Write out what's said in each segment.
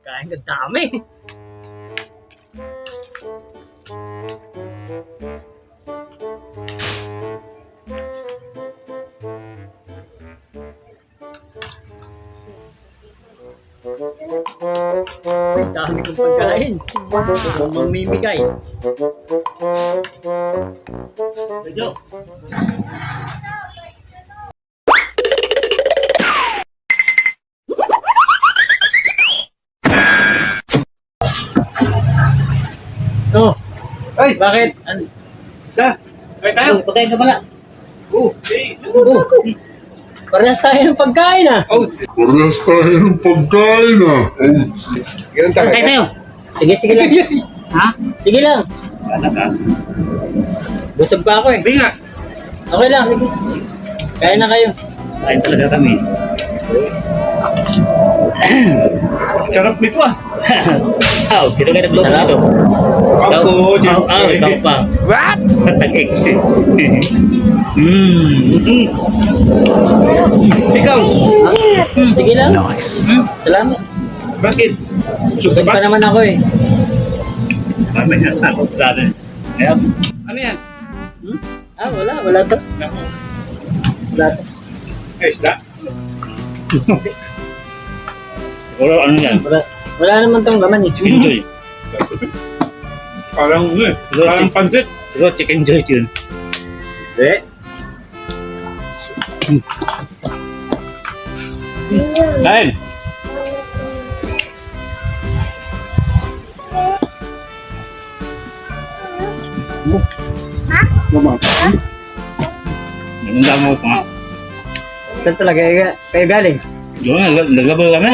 Pagkain ka dami. Ang dami kong pagkain. Huwag mamimigay. Medyo. Oh, Ay! bakit? Da! Ay tayo! Pagkain ka pala. Oh! Hey! Oh, parehas tayo ng pagkain ah. Oh! Parehas tayo ng pagkain ah. Ganun tayo. Pagkain tayo. Sige, sige lang. Ha? Sige lang. Busog pa ako eh. Hindi nga! Okay lang, sige. Kain na kayo. Kain talaga kami. Sarap nito ah! Sino ka nagluto dito? Ako! Ikaw pa. What? Tag-ex eh. Ikaw! Sige lang. Salamat. Bakit? Busog pa naman ako eh. May nasakot dati. Ano yan? Wala to. Wala to. Ay, isda? Siguro ano yan? Wala naman tong laman eh. Chicken joy. Parang ano eh. Siguro Parang pansit. Siguro chicken joy yun. Hindi. Kain! Mama. Naganda mo pa. Saan talaga kayo galing? Doon, nagabal kami.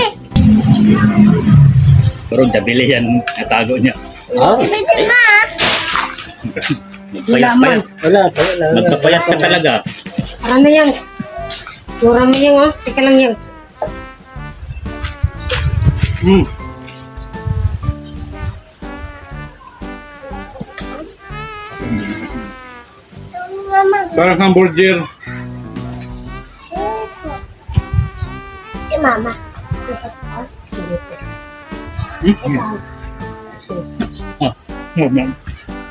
Pero dabili yan, natago niya. Payat. Wala. Magpapayat ka talaga. Ano yan? Tura mo yan, oh. Teka lang yan. Parang hamburger. Si Mama.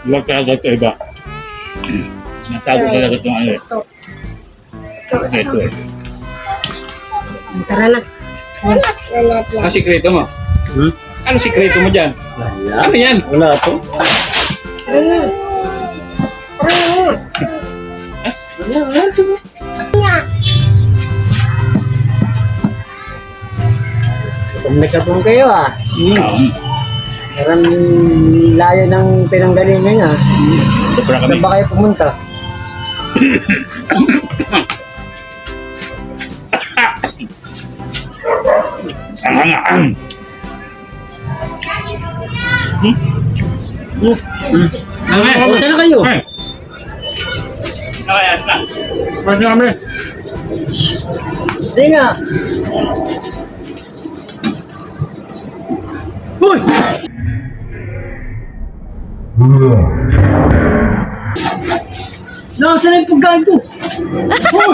Huwag talaga sa iba. Natago talaga itong ano eh. Ito eh. Tara na. Ano sikreto mo? Ano sikreto mo dyan? Ano yan? Wala to. Tara na. Kumikapong kayo ah. Parang layo ng pinanggalingan ah. Sobra kami. Saan ba kayo pumunta? Ang. Oh, saan na kayo? Pwede kami. Hindi nga. Hoy! Nasaan na yung pagkain ko? Hoy!